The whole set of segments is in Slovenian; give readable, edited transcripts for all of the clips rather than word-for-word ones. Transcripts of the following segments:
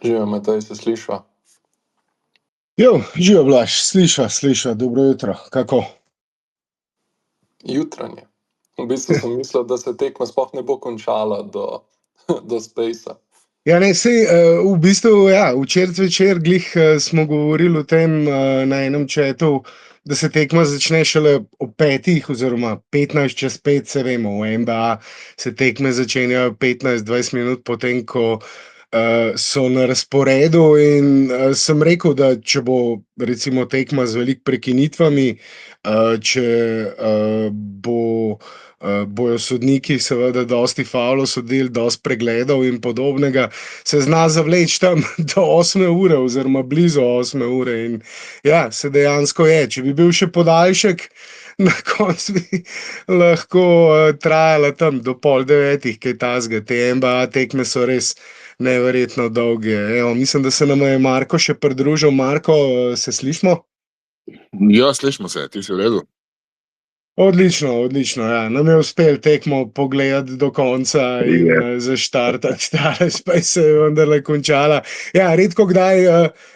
Živijo, Matej, se sliša. Živijo, Blaž, sliša, dobro jutro, kako? Jutranje. V bistvu sem mislil, da se tekma sploh ne bo končala do Spacea. Ja, ne, sej, v bistvu, včeraj zvečer glih smo govorili o tem na enem chatu, da se tekma začne šele ob 5 oziroma 15 čez 5, se vemo, v NBA se tekme začenjajo 15-20 minut potem, ko so na razporedu in sem rekel, da če bo recimo tekma z veliko prekinitvami, če bojo sodniki seveda dosti faulov sodili, dosti pregledov in podobnega, se zna zavleči tam do 8 ure oziroma blizu 8 ure in ja, se dejansko je. Če bi bil še podaljšek, na koncu bi lahko trajala tam do 8:30, kaj takega. Te NBA tekme so res neverjetno dolge. Evo, mislim, da se nam je Marko še pridružil. Marko, se slišimo? Ja, slišimo se, ti si v redu? Odlično, ja. Nam je uspelo tekmo pogledati do konca in zaštartati, pa se je vendarle končala. Ja, redko kdaj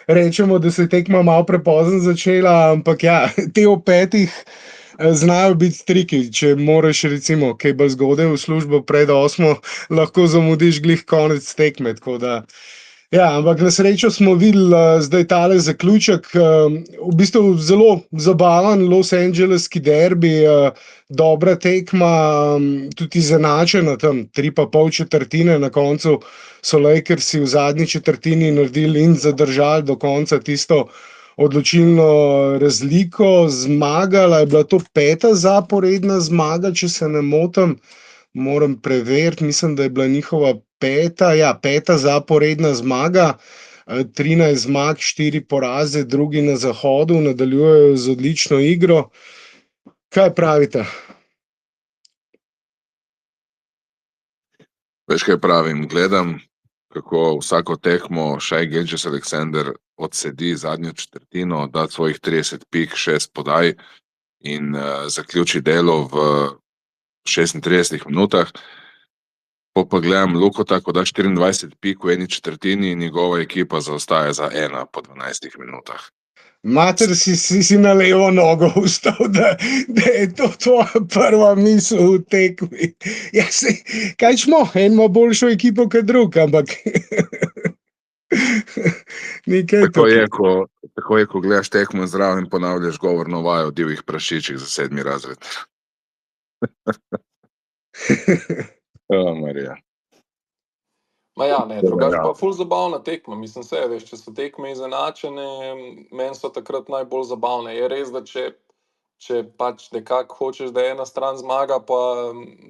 rečemo, da se je tekma malo prepozno začela, ampak ja, te ob 5 znajo biti triki. Če moraš recimo kaj bolj zgodaj v službo pred 8, lahko zamudiš glih konec tekme, tako da ja, ampak na srečo smo videli zdaj tale zaključek, v bistvu zelo zabaven Los Angeleski derbi, dobra tekma, tudi izenačena, tam 3,5 četrtine, na koncu so Lakersi v zadnji četrtini naredili in zadržali do konca tisto odločilno razliko, zmagala je bila to 5. zaporedna zmaga, če se ne motim. Moram preveriti, mislim, da je bila njihova 5. zaporedna zmaga, 13 zmag, 4 poraze, drugi na zahodu, nadaljujejo z odlično igro. Kaj pravite? Veš, kaj pravim, gledam, kako vsako tekmo Shai Gilgeous-Alexander odsedi zadnjo četrtino, da svojih 30 pik, 6 podaj in zaključi delo v 36 minutah. Pa gledam Lukota, ko da 24 pik v eni četrtini in njegova ekipa zaostaja za 1 po 12 minutah. Mater, si na levo nogo vstal, da je to tvoja prva misel v tekmi. Ja, kaj smo, en ima boljšo ekipo kot drug, ampak nekaj Tako je, ko gledaš tekmo zraven in ponavljaš govorno vajo o divjih prašičih za 7. razred. Marija. Ma ja, ne, drugače pa ful zabavna tekma, mislim se, veš, če so tekme izenačene, meni so takrat najbolj zabavne. Je res, da če pač nekako hočeš, da ena stran zmaga, pa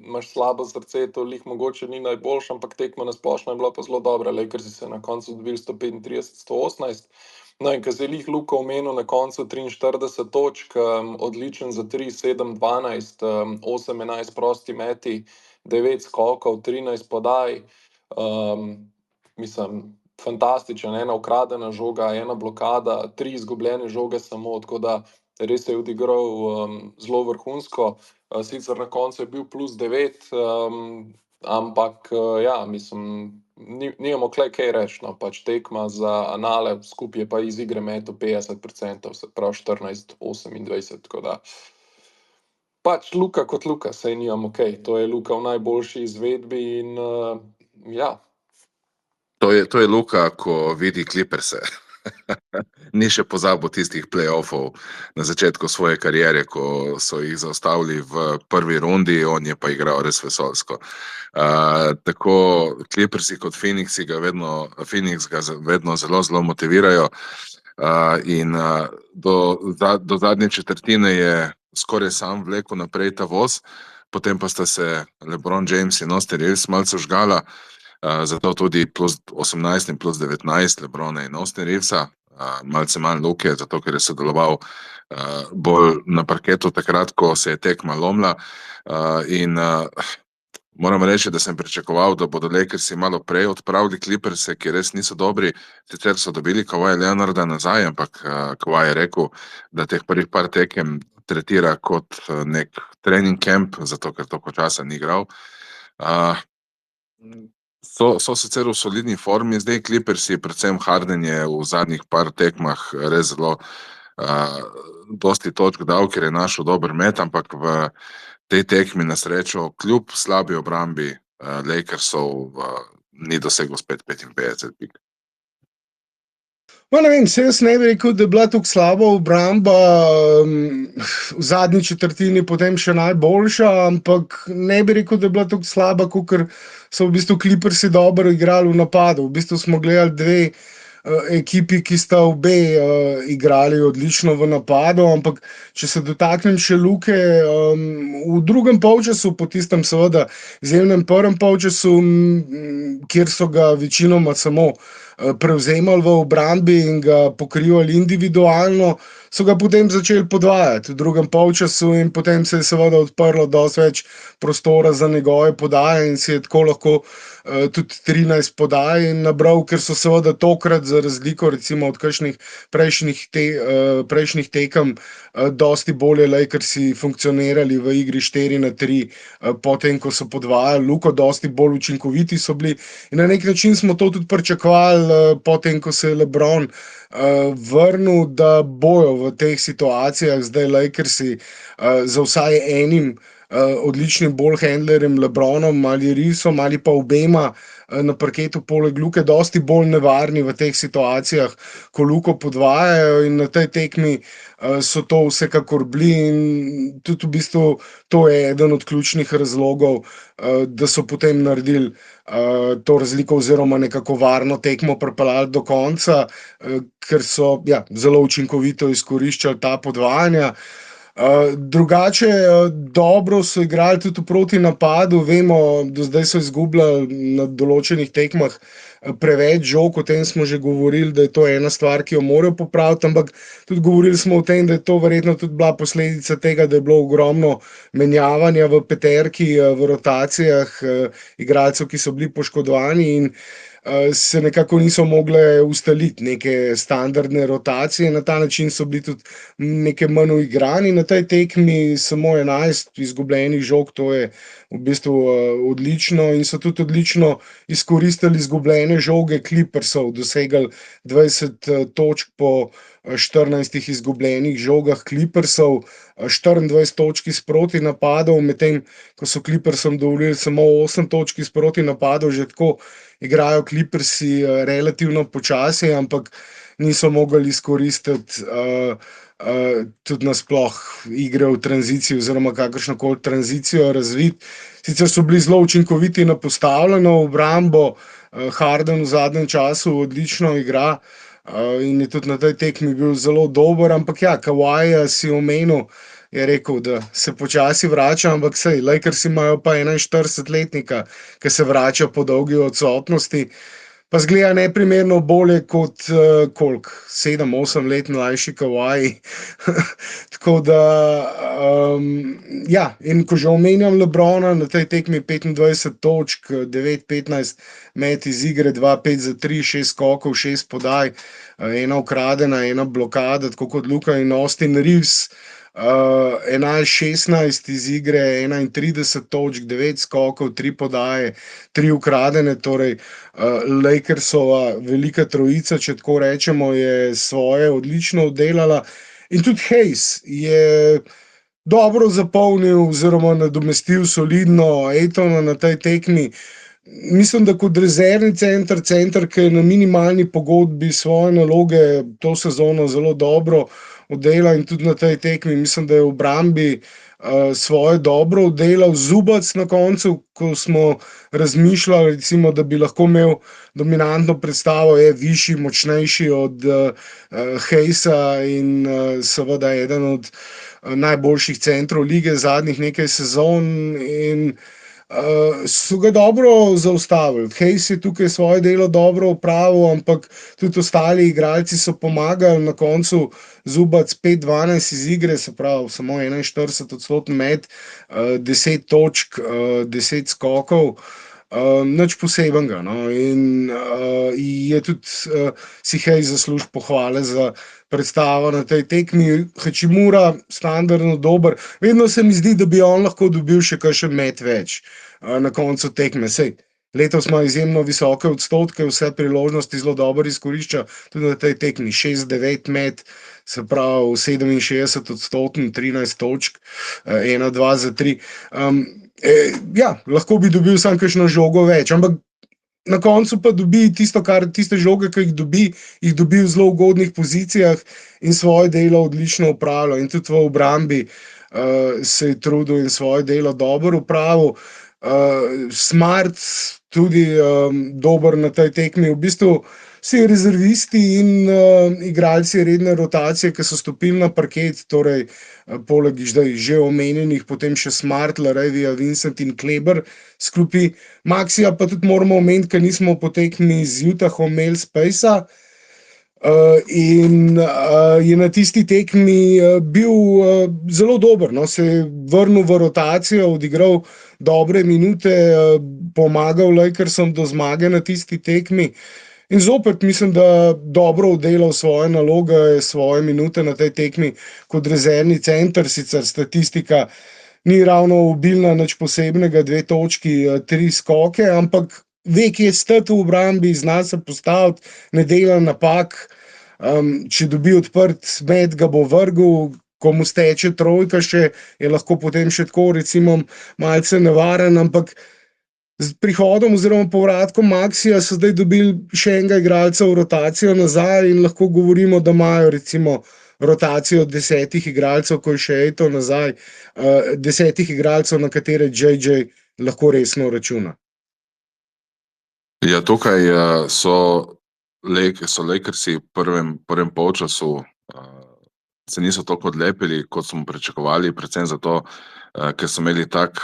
imaš slabo srce, to lih mogoče ni najboljše, ampak tekma na splošno je bila pa zelo dobra, Lakersi se na koncu dobili 135-118. No in ko se je lih Luka omenil na koncu 43 točk, odličen za 3, 7, 12, 8, 11 prosti meti, 9 skokov, 13 podaj. Mislim, fantastičen, ena ukradena žoga, ena blokada, 3 izgubljene žoge samo, tako da res se je odigral zelo vrhunsko. Sicer na koncu je bil +9, ampak ja, mislim, nimamo kaj reči, no, pač tekma za anale, skupaj je pa iz igre metu 50%, se pravi 14-28, tako da pač Luka kot Luka, sej nimamo kaj, to je Luka v najboljši izvedbi in ja. To je Luka, ko vidi Clipperse. Ni še pozabil tistih play-offov na začetku svoje kariere, ko so jih zaustavili v prvi rundi, on je pa igral res vesolsko. Tako Clippersi kot Phoenix ga vedno zelo motivirajo in do zadnje četrtine je skoraj sam vlekel naprej ta voz, potem pa sta se LeBron James in Austin Reeves malce žgala, zato tudi +18 in +19 Lebrona in Austin Reevesa, malce manj Luke, zato ker je sodeloval bolj na parketu takrat, ko se je tekma lomila. In moram reči, da sem pričakoval, da bodo Lakersi malo prej odpravili Clipperse, ki res niso dobri. Sicer so dobili Kawhi Leonarda nazaj, ampak Kawhi je rekel, da teh prvih par tekem tretira kot nek trening camp, zato ker toliko časa ni igral. So sicer v solidni formi, zdaj Clippersi, predvsem Harden je v zadnjih par tekmah res zelo dosti točk dal, ker je našel dober met, ampak v tej tekmi na srečo kljub slabi obrambi Lakersov ni dosegel spet 55 pik. Ne vem, se jaz ne bi rekel, da je bila tako slaba obramba v zadnji četrtini, potem še najboljša, ampak ne bi rekel, da je bila tako slaba, kot so v bistvu Clippersi dobro igrali v napadu. V bistvu smo gledali dve ekipi, ki sta obe igrali odlično v napadu, ampak če se dotaknem še Luke, v drugem polčasu, po tistem seveda izjemnem prvem polčasu, kjer so ga večinoma samo prevzemali v obrambi in ga pokrivali individualno, so ga potem začeli podvajati v drugem polčasu in potem se je seveda odprlo dosti več prostora za njegove podaje in si je tako lahko tudi 13 podaj nabral, ker so seveda tokrat za razliko recimo od kakšnih prejšnjih tekem dosti bolje Lakersi funkcionirali v igri 4-3, potem ko so podvajali Luko, dosti bolj učinkoviti so bili in na nek način smo to tudi pričakovali, potem ko se je LeBron vrnil, da bojo v teh situacijah zdaj Lakersi za vsaj enim odličnim ballhandlerjem LeBronom ali Reevesom ali pa obema na parketu poleg Luke dosti bolj nevarni v teh situacijah, ko Luko podvajajo in na tej tekmi so to vsekakor bili in tudi v bistvu to je eden od ključnih razlogov, da so potem naredili to razliko oziroma nekako varno tekmo pripeljali do konca, ker so zelo učinkovito izkoriščali ta podvajanja. Drugače, dobro so igrali tudi v protinapadu, vemo, do zdaj so izgubljali na določenih tekmah preveč žog, o tem smo že govorili, da je to ena stvar, ki jo morajo popraviti, ampak tudi govorili smo o tem, da je to verjetno tudi bila posledica tega, da je bilo ogromno menjavanja v peterki, v rotacijah igralcev, ki so bili poškodovani in se nekako niso mogle ustaliti neke standardne rotacije, na ta način so bili tudi neke manj uigrani. Na tej tekmi samo 11 izgubljenih žog, to je v bistvu odlično in so tudi odlično izkoristili izgubljene žoge Clippersov, dosegli 20 točk po 14 izgubljenih žogah Clippersov, 24 točk iz protinapadov, medtem ko so Clippersom dovolili samo 8 točk iz protinapadov, že tako igrajo Clippersi relativno počasi, ampak niso mogli izkoristiti tudi nasploh igre v tranziciji oziroma kakršnokoli tranzicijo razviti. Sicer so bili zelo učinkoviti na postavljeno obrambo, Harden v zadnjem času odlično igra in je tudi na tej tekmi bil zelo dober, ampak Kawhija si omenil, je rekel, da se počasi vrača, ampak sej, Lakersi imajo pa 41-letnika, ki se vrača po dolgi odsotnosti, pa zgleda neprimerno bolje kot 7-8 let mlajši Kawhi. Tako da, in ko že omenjam LeBrona, na tej tekmi 25 točk, 9-15 met iz igre, 2-5 za 3, 6 skokov, 6 podaj, ena ukradena, ena blokada, tako kot Luka in Austin Reeves, 11-16 iz igre, 31 točk, 9 skokov, 3 podaje, 3 ukradene, torej Lakersova velika trojica, če tako rečemo, je svoje odlično oddelala in tudi Hayes je dobro zapolnil oziroma nadomestil solidno Aytona na tej tekmi. Mislim, da kot rezervni center, ki je na minimalni pogodbi svoje naloge to sezono zelo dobro oddela in tudi na tej tekmi, mislim, da je v obrambi svoje dobro oddelal. Zubac na koncu, ko smo razmišljali, recimo, da bi lahko imel dominantno predstavo, je višji, močnejši od Hayesa in seveda eden od najboljših centrov lige zadnjih nekaj sezon in so ga dobro zaustavili. Hayes je tukaj svoje delo dobro opravil, ampak tudi ostali igralci so pomagali. Na koncu Zubac 5-12 iz igre, se pravi samo 41% met, 10 točk, 10 skokov, nič posebenega. No. In je tudi si Hayes zaslužil pohvale za predstavo na tej tekmi. Hachimura standardno dober. Vedno se mi zdi, da bi on lahko dobil še kakšen met več na koncu tekme. Sej, Letos ima izjemno visoke odstotke, vse priložnosti zelo dobro izkorišča, tudi na tej tekmi 6-9 met, se pravi 67%, 13 točk, 1-2 za 3. Ja, lahko bi dobil samo kakšno žogo več, ampak na koncu pa dobi tiste žoge, ki jih dobi v zelo ugodnih pozicijah in svoje delo odlično opravlja. In tudi v obrambi se je trudil in svoje delo dobro opravil. Smart tudi dober na tej tekmi. V bistvu vsi rezervisti in igralci redne rotacije, ki so stopili na parket, torej poleg zdaj že omenjenih, potem še Smart, Larevija, Vincent in Kleber sklopi. Maxija pa tudi moramo omeniti, ker nismo po tekmi z Utahom imeli Spacea, in je na tisti tekmi bil zelo dober, no, se je vrnil v rotacijo, odigral dobre minute, pomagal Lakersom do zmage na tisti tekmi. In zopet mislim, da dobro oddelal svoje naloge, svoje minute na tej tekmi kot rezervni center, sicer statistika ni ravno obilna, nič posebnega, 2 točki, 3 skoke, ampak ve, kje je stati v obrambi, zna se postaviti, ne dela napak. Če dobi odprt met, ga bo vrgel, ko mu steče trojka še, je lahko potem še tako recimo malce nevaren, ampak z prihodom oziroma povratkom Maxija so zdaj dobili še enega igralca v rotacijo nazaj in lahko govorimo, da imajo recimo rotacijo 10 igralcev, ko je še Ejto nazaj, 10 igralcev, na katere JJ lahko resno računa. Ja, tukaj so Lakersi v prvem polčasu se niso toliko odlepili, kot smo pričakovali, predvsem zato, ker so imeli tak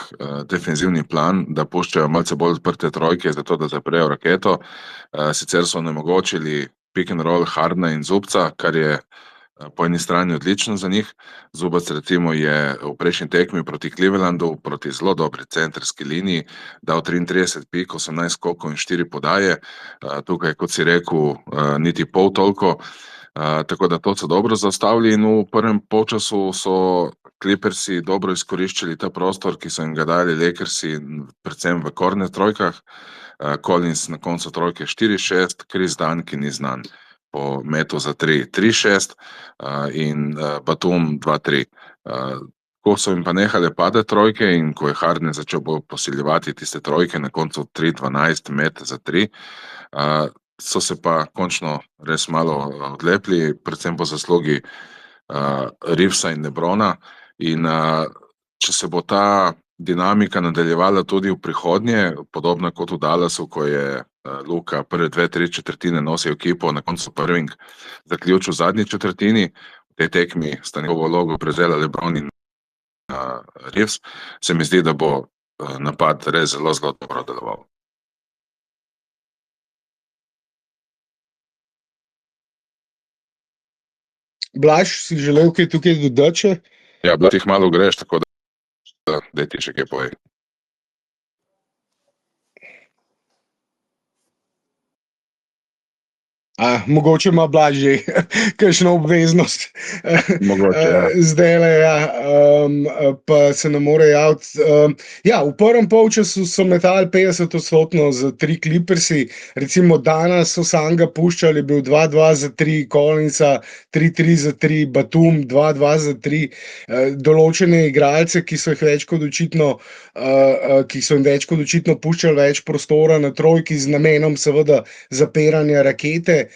defenzivni plan, da puščajo malce bolj odprte trojke, zato da zaprejo raketo. Sicer so onemogočili pick and roll Hardna in Zubca, kar je po eni strani odlično za njih. Zubac recimo je v prejšnji tekmi proti Clevelandu, proti zelo dobri centrski liniji, dal 33 pik, 18 skokov in 4 podaje. Tukaj, kot si rekel, niti pol toliko. Tako da to so dobro zastavili in v prvem polčasu so Clippersi dobro izkoriščali ta prostor, ki so jim ga dali Lakersi, predvsem v korner trojkah. Collins na koncu trojke 4-6, Chris Dunn, ki ni znan po metu za 3-6 in Batum 2-3. Ko so jim pa nehale padati trojke in ko je Harden začel bolj posiljevati tiste trojke, na koncu 3-12 met za 3, so se pa končno res malo odlepili, predvsem po zaslugi Reevesa in LeBrona. In če se bo ta dinamika nadaljevala tudi v prihodnje, podobno kot v Dallasu, ko je Luka prve 2-3 četrtine nosil ekipo, na koncu prving zaključil v zadnji četrtini, v tej tekmi sta njegovo vlogo prevzela LeBron in Reeves, se mi zdi, da bo napad res zelo dobro deloval. Blaž, si želel kaj tukaj dodati? Ja, Blaž, jih malo greš, tako da ti še kaj povej. Mogoče ima Blaž že kakšno obveznost. Mogoče, ja. Zdajle, pa se ne more javiti. Ja, v prvem polčasu so metali 50% za 3 Clippersi, recimo danes so Sanga puščali, bil 2-2 za 3 Collinsa, 3-3 za 3 Batum, 2-2 za 3 določene igralce, ki so jim več kot očitno puščali več prostora na trojki z namenom seveda zapiranja rakete.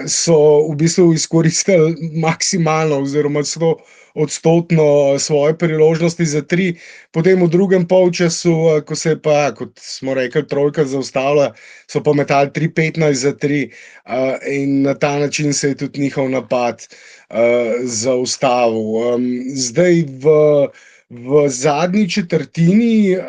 So v bistvu izkoristili maksimalno oziroma 100% svoje priložnosti za 3. Potem v drugem polčasu, ko se je pa, kot smo rekli, trojka zaustavila, so pa metali 3-15 za 3 in na ta način se je tudi njihov napad zaustavil. Zdaj v zadnji četrtini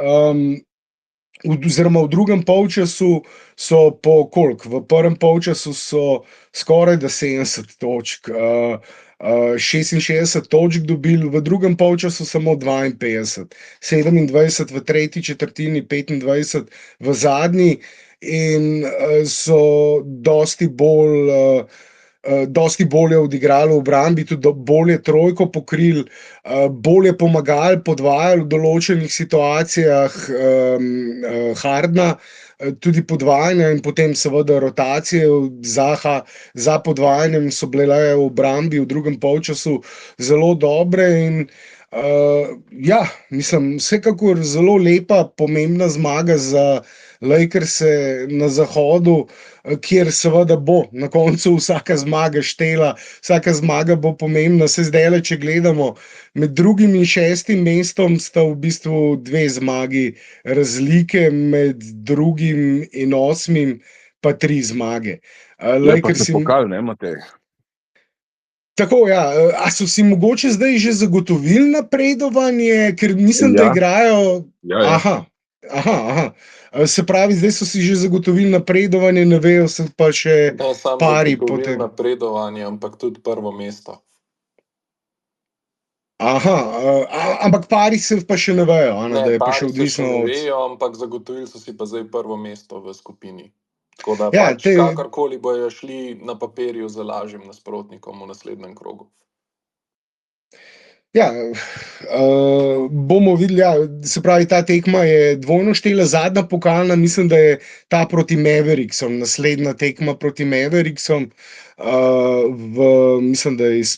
oziroma v drugem polčasu so po koliko? V prvem polčasu so skoraj da 70 točk, 66 točk dobili, v drugem polčasu samo 52, 27 v tretji četrtini, 25 v zadnji in so dosti bolje odigrali v obrambi, tudi bolje trojko pokrili, bolje pomagali, podvajali v določenih situacijah Hardna, tudi podvajanja in potem seveda rotacije Zaha za podvajanjem so bile v obrambi v drugem polčasu zelo dobre in ja, mislim, vsekakor zelo lepa, pomembna zmaga za Lakers na zahodu, kjer seveda bo na koncu vsaka zmaga štela, vsaka zmaga bo pomembna. Se zdaj, če gledamo, med drugim in šestim mestom sta v bistvu 2 zmagi razlike, med drugim in osmim pa 3 zmage. Ja, pa Lakers se pokal, ne, Matej? Tako, ja. A so si mogoče zdaj že zagotovili napredovanje, ker mislim, da Ja. igrajo. Ja, ja. Aha. Se pravi, zdaj so si že zagotovili napredovanje, ne vejo se pa še Ne samo pari zagotovili potem. napredovanje, ampak tudi prvo mesto. Aha, ampak pari se pa še ne vejo, a ne, da je pa pari še se odvisno ne od. vejo, ampak zagotovili so si pa zdaj prvo mesto v skupini. Tako da Ja, kakorkoli bojo šli na papirju za lažjim nasprotnikom v naslednjem krogu. Ja, bomo videli. Ja, se pravi, ta tekma je dvojno štela, zadnja pokalna, mislim, da je ta proti Mavericksom, naslednja tekma proti Mavericksom. Mislim, da je iz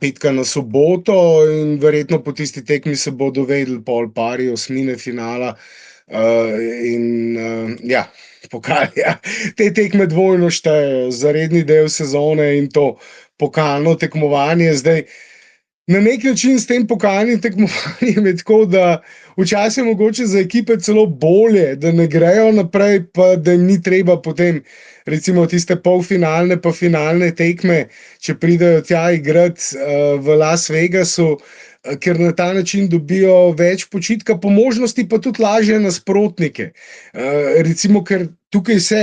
petka na soboto, in verjetno po tisti tekmi se bodo vedeli pol pari osmine finala. Ja, pokal, ja. Te tekme dvojno štejejo za redni del sezone in to pokalno tekmovanje. Zdaj, na nek način s tem pokalnim tekmovanjem je tako, da včasih je mogoče za ekipe celo bolje, da ne grejo naprej, pa da jim ni treba potem recimo tiste polfinalne pa finalne tekme, če pridejo tja igrati v Las Vegasu, ker na ta način dobijo več počitka, po možnosti pa tudi lažje nasprotnike. Recimo, ker tukaj se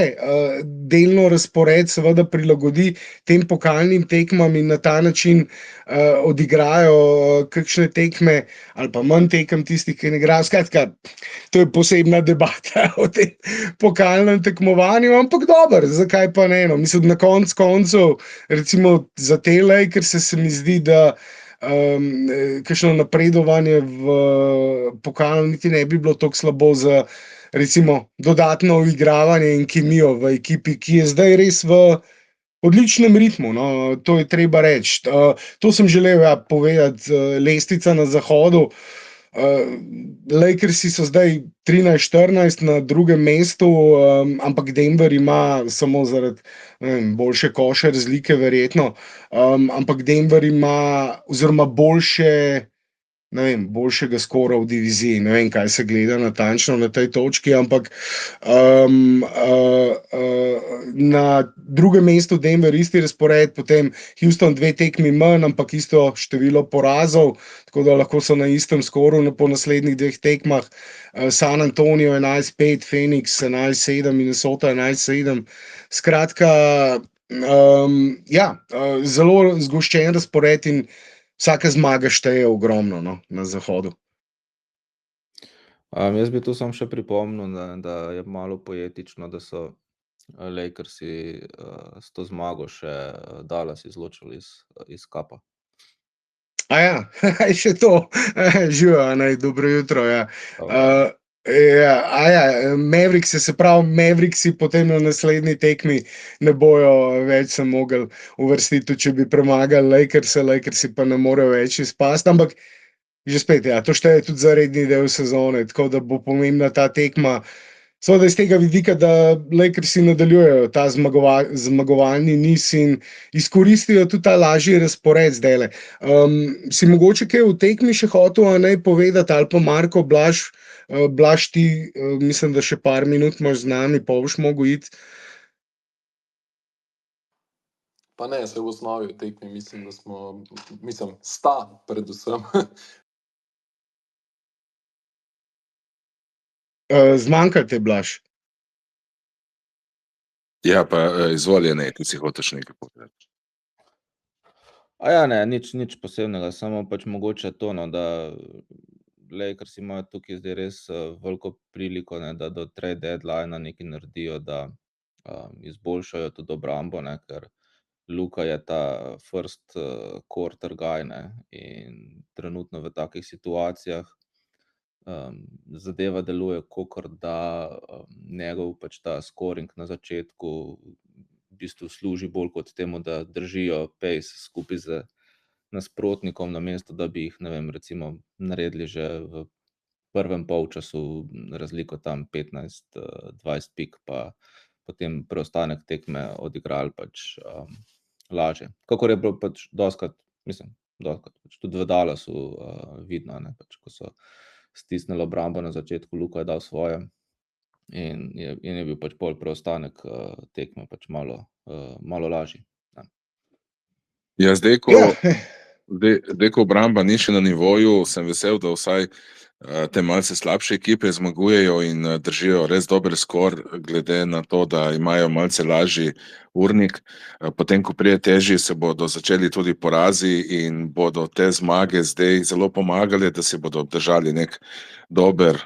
delno razpored seveda prilagodi tem pokalnim tekmam in na ta način odigrajo kakšne tekme ali pa manj tekem tistih, ki ne igrajo. Skratka, to je posebna debata o tem pokalnem tekmovanju, ampak dobro, zakaj pa ne? No? Mislim, na koncu, recimo za te Lakers se mi zdi, da kakšno napredovanje v pokalu niti ne bi bilo tako slabo za recimo dodatno uigravanje in kemijo v ekipi, ki je zdaj res v odličnem ritmu, no, to je treba reči. To sem želel povedati, lestvica na zahodu. Lakersi so zdaj 13-14 na drugem mestu, ampak Denver ima samo zaradi boljše koše razlike, verjetno. Ampak Denver ima, oziroma boljšega skora v diviziji. Ne vem, kaj se gleda natančno na tej točki, ampak na drugem mestu Denver isti razpored, potem Houston 2 tekmi manj, ampak isto število porazov, tako da lahko so na istem skoru po naslednjih 2 tekmah. San Antonio 11-5, Phoenix 11-7, Minnesota 11-7. Skratka, ja, zelo zgoščen razpored in vsaka zmaga šteje ogromno, no, na zahodu. Jaz bi tu samo še pripomnil, da je malo poetično, da so Lakersi s to zmago še Dallas izločili iz kapa. Ja, še to. Živijo, dobro jutro. Ja. Mavericks, se pravi, Mavericksi potem na naslednji tekmi ne bojo več se mogli uvrstiti, če bi premagali Lakersi pa ne morejo več izpasti, ampak že spet, ja, to šteje tudi za redni del sezone, tako da bo pomembna ta tekma. Seveda iz tega vidika, da Lakersi nadaljujejo ta zmagovalni niz in izkoristijo tudi ta lažji razpored zdajle. Si mogoče kaj v tekmi še hotel povedati, ali pa Marko, Blaž, ti, mislim, da še par minut imaš z nami, pa boš mogel iti. Pa ne, se v osnovi v tekmi mislim, da sta predvsem. Zmanjka te, Blaž? Ja, pa izvoljene, ti si hoteš nekaj povedati. Ja, ne, nič posebnega, samo pač mogoče to, no, da Lakers imajo tukaj zdaj res veliko priliko, ne, da do trade deadline nekaj naredijo, da izboljšajo tudi obrambo, ne, ker Luka je ta first quarter guy, ne, in trenutno v takih situacijah zadeva deluje, kakor da njegov pač ta scoring na začetku v bistvu služi bolj kot temu, da držijo pace skupaj z nasprotnikom, namesto da bi jih, ne vem, recimo naredili že v prvem polčasu razliko tam 15-20 pik, pa potem preostanek tekme odigrali pač lažje. Kakor je bilo pač dostikrat, pač tudi v Dallasu vidno, ne, pač, ko so stisnili obrambo na začetku, Luka je dal svoje in je bil pač pol preostanek tekme pač malo lažji. Ja, zdaj, ko obramba ni še na nivoju, sem vesel, da vsaj te malce slabše ekipe zmagujejo in držijo res dober skor, glede na to, da imajo malce lažji urnik. Potem, ko prije težji, se bodo začeli tudi porazi in bodo te zmage zdaj zelo pomagale, da si bodo obdržali nek dober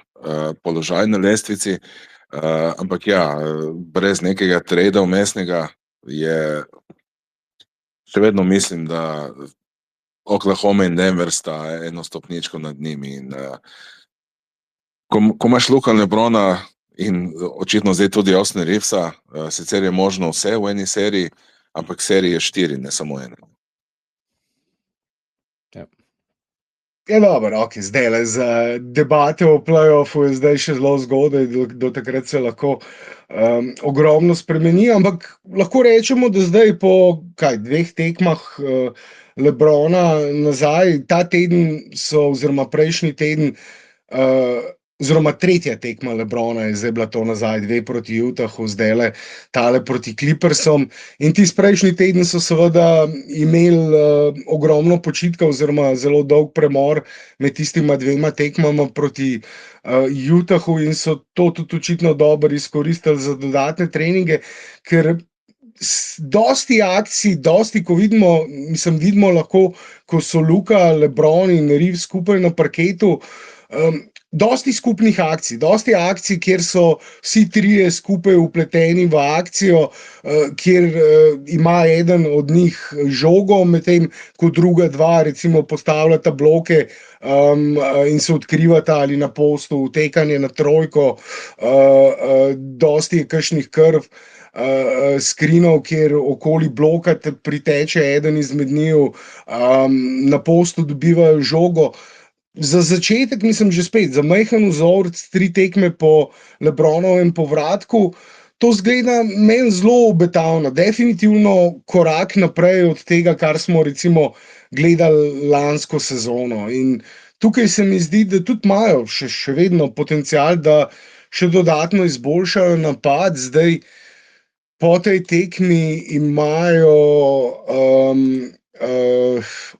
položaj na lestvici. Ampak ja, brez nekega trejda vmesnega je še vedno mislim, da Oklahoma in Denver sta eno stopničko nad njimi. In, ko imaš Luka LeBrona in očitno zdaj tudi Austin Reevesa, sicer je možno vse v eni seriji, ampak seriji je 4, ne samo ene. Ja, dobro, ok, zdaj za debate o play-offu je zdaj še zelo zgodaj, do takrat se lahko ogromno spremeni, ampak lahko rečemo, da zdaj po 2 tekmah LeBrona nazaj, ta teden oziroma prejšnji teden, oziroma tretja tekma LeBrona je zdaj bila to nazaj, 2 proti Utahu, zdajle tale proti Clippersom. In tisti prejšnji teden so seveda imeli ogromno počitka oziroma zelo dolg premor med tistima 2 tekmama proti Utahu in so to tudi očitno dobro izkoristili za dodatne treninge, ker dosti akcij, ko vidimo lahko, ko so Luka, LeBron in Reeves skupaj na parketu, dosti skupnih akcij, dosti akcij, kjer so vsi trije skupaj vpleteni v akcijo, kjer ima eden od njih žogo, medtem ko druga dva recimo postavljata bloke in se odkrivata ali na postu, utekanje na trojko, dosti je kakšnih krv, skrinov, kjer okoli bloka priteče eden izmed njiju, na postu dobivajo žogo. Za začetek, mislim, že spet, za majhen vzorec 3 tekme po LeBronovem povratku, to zgleda meni zelo obetavno, definitivno korak naprej od tega, kar smo recimo gledali lansko sezono. In tukaj se mi zdi, da tudi imajo še vedno potencial, da še dodatno izboljšajo napad. Zdaj po tej tekmi imajo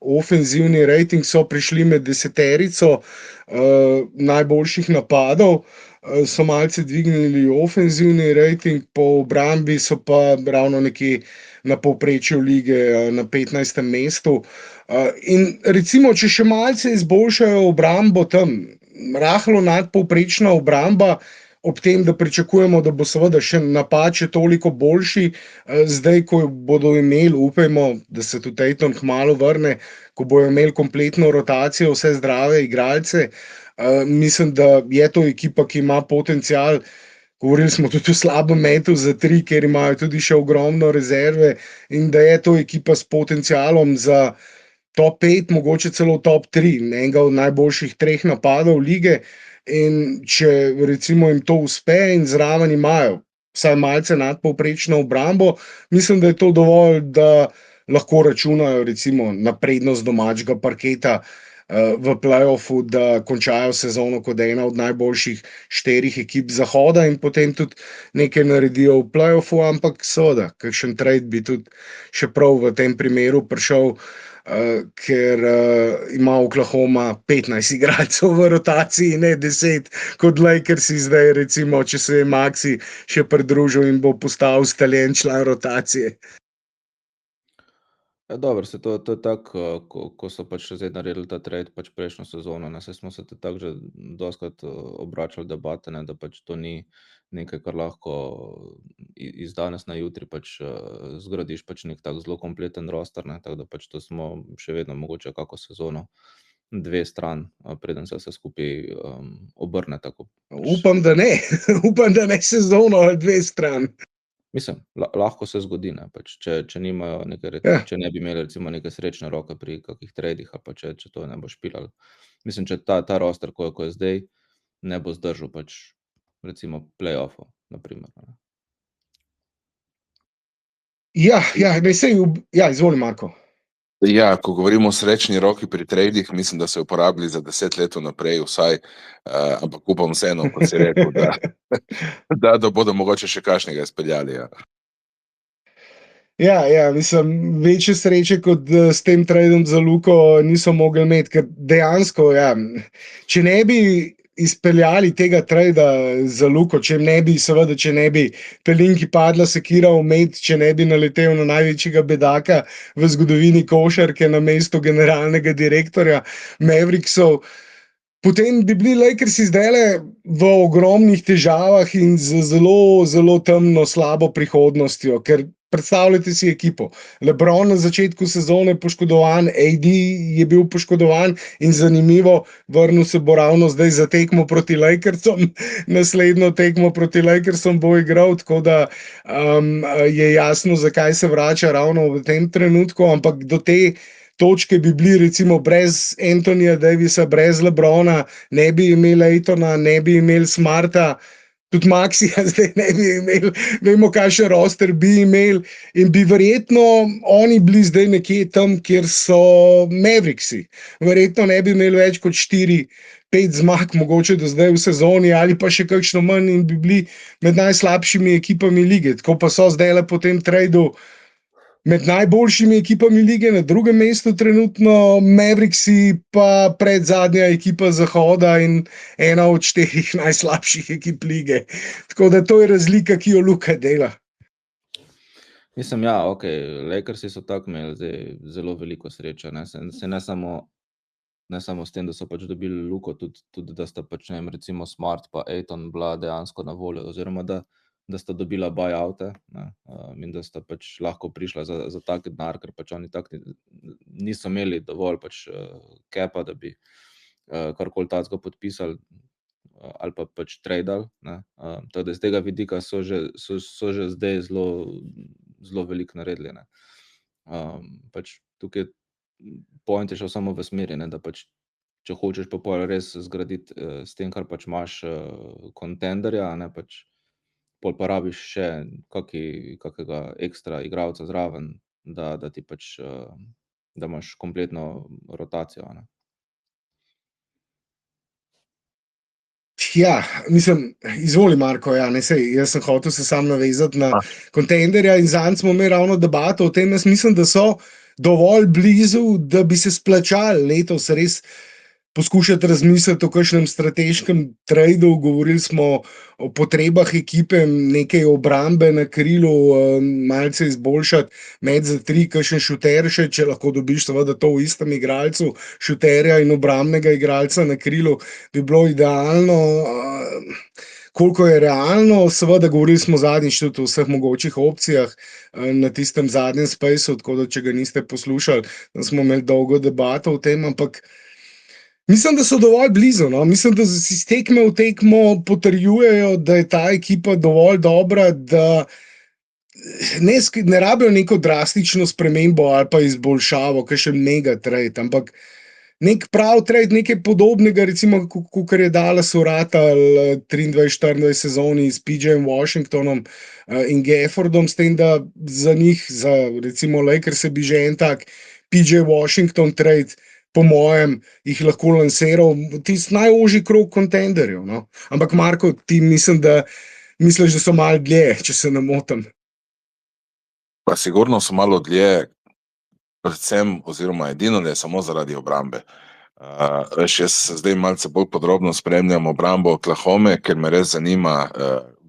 ofenzivni rating, so prišli med 10 najboljših napadov, so malce dvignili ofenzivni rating, po obrambi so pa ravno nekje na povprečju lige na 15. mestu. In recimo, če še malce izboljšajo obrambo tam, rahlo nadpovprečna obramba, ob tem, da pričakujemo, da bo seveda še napad še toliko boljši, zdaj, ko bodo imeli, upajmo, da se tudi Tatum kmalu vrne, ko bojo imeli kompletno rotacijo, vse zdrave igralce, mislim, da je to ekipa, ki ima potencial. Govorili smo tudi o slabem metu za 3, ker imajo tudi še ogromno rezerve, in da je to ekipa s potencialom za top 5, mogoče celo top 3, enega od najboljših 3 napadov lige. In če recimo jim to uspe in zraven imajo vsaj malce nadpovprečno obrambo, mislim, da je to dovolj, da lahko računajo recimo na prednost domačega parketa v play-offu, da končajo sezono kot ena od najboljših 4 ekip zahoda in potem tudi nekaj naredijo v play-offu, ampak seveda, kakšen trade bi tudi še prav v tem primeru prišel, ker ima Oklahoma 15 igralcev v rotaciji, ne 10, kot Lakersi zdaj, recimo, če se je Maxi še pridružil in bo postal ustaljen član rotacije. Ja, dobro, to je tako, ko so pač zdaj naredili ta trade pač prejšnjo sezono, ne, saj smo se tako že dostikrat obračali debate, ne, da pač to ni nekaj, kar lahko iz danes na jutri pač zgradiš pač nek tak zelo kompleten roster, ne, tako da pač to smo še vedno mogoče kako sezono 2 stran, preden se vse skupaj obrne tako. Upam, da ne. Upam, da ne sezono ali 2 stran. Mislim, lahko se zgodi, ne, pač, če nimajo Ja. če ne bi imeli recimo neke srečne roke pri kakih tradih, ali pa če to ne bo špilalo. Mislim, če ta roster, ko je zdaj, ne bo zdržal pač recimo playoffov, na primer, ne. Ja, izvoli, Marko. Ja, ko govorimo o srečni roki pri tradih, mislim, da se uporabili za 10 let naprej vsaj, ampak upam vseeno, kot si rekel, da bodo mogoče še kakšnega izpeljali, ja. Ja, mislim, večje sreče kot s tem tradom za Luko niso mogli imeti, ker dejansko, ja, če ne bi izpeljali tega trada za Luko, če ne bi Pelinki padla sekira v med, če ne bi naletel na največjega bedaka v zgodovini košarke na mesto generalnega direktorja Mavericksov, potem bi bili Lakersi zdajle v ogromnih težavah in z zelo, zelo temno, slabo prihodnostjo, ker predstavljajte si ekipo. LeBron na začetku sezone poškodovan, AD je bil poškodovan in zanimivo, vrnil se bo ravno zdaj za tekmo proti Lakersom, naslednjo tekmo proti Lakersom bo igral, tako da je jasno, zakaj se vrača ravno v tem trenutku, ampak do te točke bi bili recimo brez Anthonyja Davisa, brez LeBrona, ne bi imeli Aytona, ne bi imeli Smarta, tudi Maxija zdaj ne bi imeli, vemo, kakšen roster bi imeli in bi verjetno oni bili zdaj nekje tam, kjer so Mavericksi. Verjetno ne bi imeli več kot 4-5 zmag, mogoče do zdaj v sezoni ali pa še kakšno manj in bi bili med najslabšimi ekipami lige. Tako pa so zdaj po tem tradu med najboljšimi ekipami lige, na drugem mestu trenutno Mavericksi, pa predzadnja ekipa Zahoda in ena od 4 najslabših ekip lige. Tako da to je razlika, ki jo Luka dela. Mislim, ja, okej, Lakersi so tako imeli zdaj zelo veliko sreče, ne, ne samo s tem, da so pač dobili Luko, tudi da sta pač, ne vem, recimo Smart pa Ayton bila dejansko na voljo, oziroma da sta dobila buyoute, ne, in da sta pač lahko prišla za tak denar, ker pač oni tako niso imeli dovolj pač capa, da bi karkoli takega podpisali ali pa pač tradali, ne. Tako da iz tega vidika so že zdaj zelo veliko naredili, ne. Pač tukaj point je šel samo v smeri, ne, da pač če hočeš pa pol res zgraditi s tem, kar pač imaš kontenderja, ne, pač pol pa rabiš še kakega ekstra igralca zraven, da ti pač da imaš kompletno rotacijo, ne. Ja, mislim, izvoli, Marko, ja, ne, sej, jaz sem hotel se sam navezati na kontenderja in zanj smo imeli ravno debato o tem. Jaz mislim, da so dovolj blizu, da bi se splačali letos res poskušati razmisliti o kakšnem strateškem tradu. Govorili smo o potrebah ekipe, nekaj obrambe na krilu, malce izboljšati, med za 3, kakšen šuter še, če lahko dobiš seveda to v istem igralcu, šuterja in obrambnega igralca na krilu, bi bilo idealno. Koliko je realno, seveda govorili smo zadnjič tudi o vseh mogočih opcijah na tistem zadnjem spaceu, tako da če ga niste poslušali, smo imeli dolgo debato o tem, ampak mislim, da so dovolj blizu, no. Mislim, da si s tekme v tekmo potrjujejo, da je ta ekipa dovolj dobra, da ne rabijo neko drastično spremembo ali pa izboljšavo, kakšen mega trade, ampak nek prav trade, nekaj podobnega, recimo, kakor je Dallas uratal 23-24 sezoni s PJ Washingtonom in Gaffordom, s tem, da za njih, za recimo Lakers bi že en tak PJ Washington trade po mojem jih lahko lansiral tisti najožji krog kontenderjev, no. Ampak Marko, ti misliš, da so malo dlje, če se ne motim. Pa sigurno so malo dlje, predvsem oziroma edino le samo zaradi obrambe. Jaz zdaj malce bolj podrobno spremljam obrambo Oklahome, ker me res zanima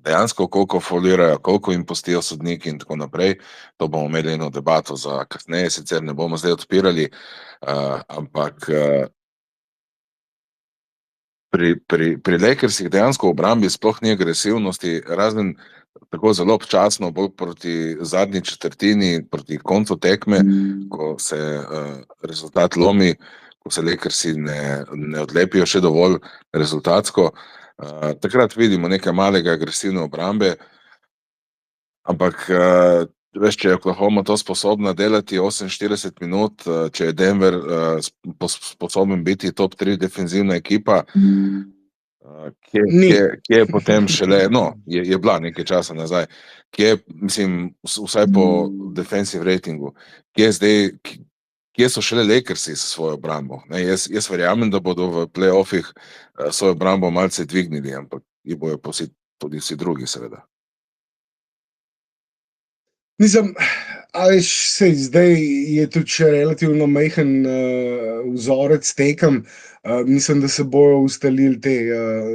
dejansko, koliko folirajo, koliko jim pustijo sodniki in tako naprej. To bomo imeli eno debato za kasneje, sicer ne bomo zdaj odpirali, ampak pri Lakersih dejansko v obrambi sploh ni agresivnosti, razen tako zelo občasno, bolj proti zadnji četrtini, proti koncu tekme, ko se rezultat lomi, ko se Lakersi ne odlepijo še dovolj rezultatsko. Takrat vidimo nekaj malega agresivne obrambe, ampak veš, če je Oklahoma to sposobna delati 48 minut, če je Denver sposoben biti top 3 defenzivna ekipa, kje je potem šele, je bila nekaj časa nazaj, mislim, vsaj po defensive ratingu, kje so šele Lakersi s svojo obrambo. Jaz verjamem, da bodo v playoffih svojo obrambo malce dvignili, ampak jih bojo tudi vsi drugi, seveda. Mislim, zdaj je tudi še relativno majhen vzorec tekem. Mislim, da se bojo ustalili te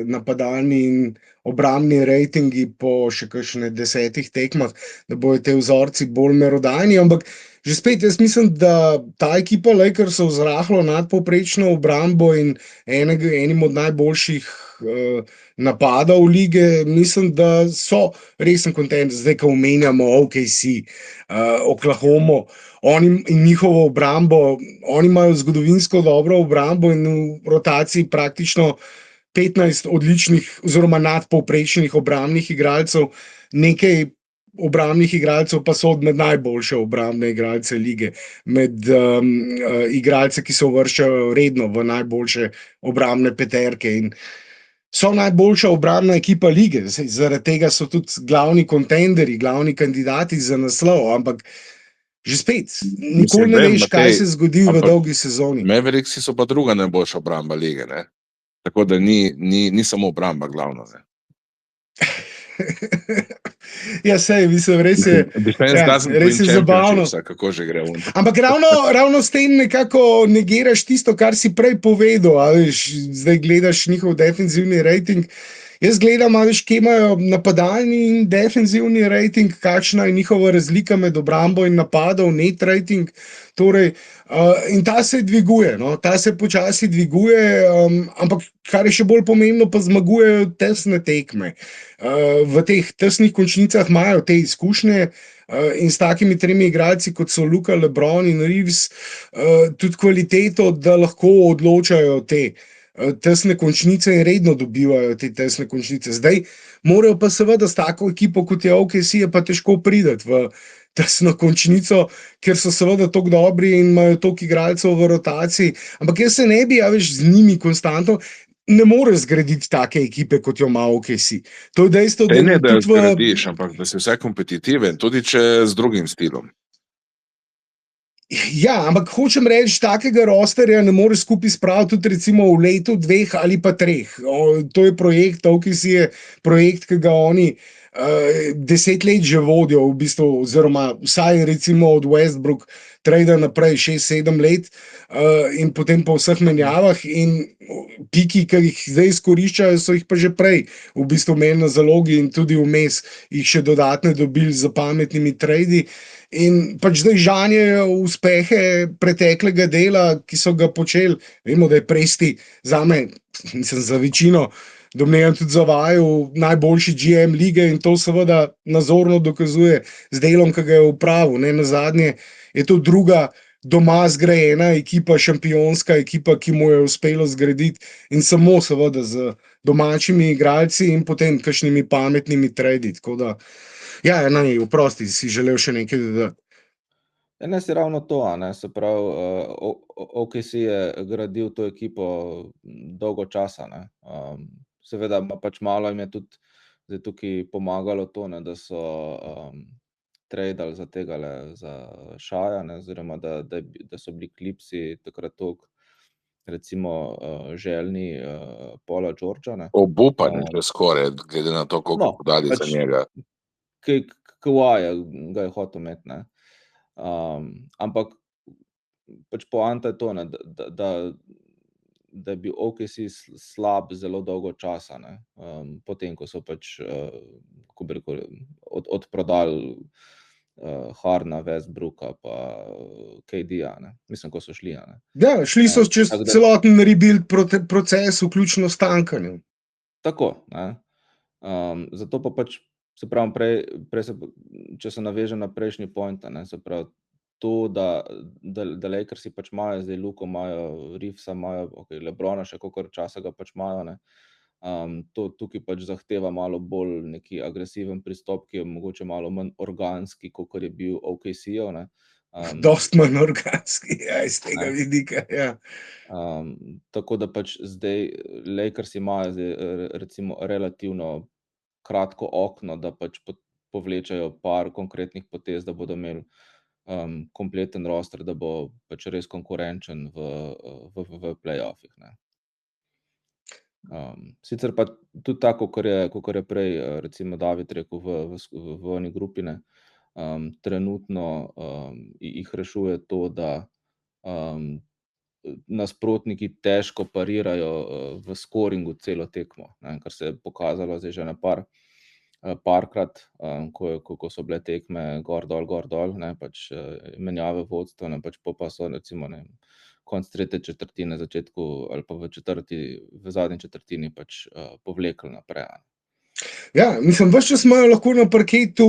napadalni in obrambni rejtingi po še kakšne 10 tekmah, da bojo te vzorci bolj merodajni, ampak že spet, jaz mislim, da ta ekipa Lakersov z rahlo nadpovprečno obrambo in enim od najboljših napadov lige, mislim, da so resen kontent, zdaj, ko omenjamo OKC, Oklahomo, oni in njihovo obrambo, oni imajo zgodovinsko dobro obrambo in v rotaciji praktično 15 odličnih oziroma nadpovprečnih obrambnih igralcev, nekaj obrambnih igralcev pa so med najboljše obrambne igralce lige, med igralce, ki se uvrščajo redno v najboljše obrambne peterke in so najboljša obrambna ekipa lige, zaradi tega so tudi glavni kontenderi, glavni kandidati za naslov, ampak že spet, nikoli ne veš, kaj se zgodi v dolgi sezoni. Mavericksi so pa druga najboljša obramba lige, ne? Tako da ni samo obramba glavna, ne? Ja, sej, mislim, res je zabavno. Kako že gre? Ampak ravno s tem nekako negiraš tisto, kar si prej povedal, veš, zdaj gledaš njihov defenzivni rating. Jaz gledam, veš, kje imajo napadalni in defenzivni rating, kakšna je njihova razlika med obrambo in napadov, net rating, torej, in ta se dviguje, ta se počasi dviguje, ampak kar je še bolj pomembno, pa zmagujejo tesne tekme. V teh tesnih končnicah imajo te izkušnje in s takimi tremi igralci, kot so Luka, LeBron in Reeves, tudi kvaliteto, da lahko odločajo te tesne končnice in redno dobivajo te tesne končnice. Zdaj morajo pa seveda s tako ekipo, kot je OKC, pa težko prideti v tesno končnico, ker so seveda toliko dobri in imajo toliko igralcev v rotaciji, ampak jaz se ne bi, veš, z njimi konstantno, ne moreš zgraditi take ekipe, kot jo ima OKC. To je dejstvo, da ne da jo zgradiš, ampak da si vse kompetitiven, tudi če z drugim stilom. Ja, ampak hočem reči, takega rosterja ne moreš skupaj spraviti tudi recimo v letu, 2 ali pa 3. To je projekt, OKC je projekt, ki ga oni 10 let že vodijo, v bistvu, oziroma vsaj recimo od Westbrook trada naprej 6-7 let in potem po vseh menjavah in piki, ki jih zdaj izkoriščajo, so jih pa že prej v bistvu imeli na zalogi in tudi vmes jih še dodatne dobili z pametnimi tradi. In pač zdaj žanjejo uspehe preteklega dela, ki so ga počeli. Vemo, da je Presti zame, mislim, za večino, domnevam tudi za vaju, najboljši GM lige in to seveda nazorno dokazuje z delom, ki ga je opravil. Nazadnje je to druga doma zgrajena ekipa, šampionska ekipa, ki mu je uspelo zgraditi in samo seveda z domačimi igralci in potem kakšnimi pametnimi tradi. Tako da ja, oprosti, si želel še nekaj dodati. Ne, si ravno to, se pravi, OKC je gradil to ekipo dolgo časa, seveda pač malo jim je tudi zdaj tukaj pomagalo to, da so tradali za tegale, za Shaja, oziroma da so bili Clipsi takrat toliko recimo željni Paula Georgea. Obupani že skoraj, glede na to, koliko podali za njega. Kawhi ga je hotel imeti, ampak pač poanta je to, da je bil OKC slab zelo dolgo časa, potem, ko so pač kako bi rekel, odprodali Harna, Westbrooka pa KD-ja, mislim, ko so šli. Ja, šli so čez celoten rebuild proces, vključno s tankanjem. Tako, zato pa pač se pravi, prej če se navežem na prejšnji point, se pravi, to, da Lakersi pač imajo zdaj Luko, imajo Reevesa, imajo LeBrona še kolikor časa ga pač imajo, ne. To tukaj pač zahteva malo bolj neki agresiven pristop, ki je mogoče malo manj organski, kakor je bil OKC-jev, ne. Dost manj organski, iz tega Ne. vidika, ja. Tako da pač zdaj Lakersi imajo zdaj recimo relativno kratko okno, da pač povlečejo par konkretnih potez, da bodo imeli kompleten roster, da bo pač res konkurenčen v playoffih, ne. Sicer pa tudi tako, kakor je prej recimo David rekel v oni grupi, ne, trenutno jih rešuje to, da nasprotniki težko parirajo v scoringu celo tekmo, ne, kar se je pokazalo zdaj že na parkrat, ko so bile tekme gor dol, ne, pač menjave vodstva, ne, pač pol pa so recimo, ne vem, konec tretje četrtine, začetku ali pa v zadnji četrtini pač povlekli naprej, a ne. Ja, mislim, ves čas imajo lahko na parketu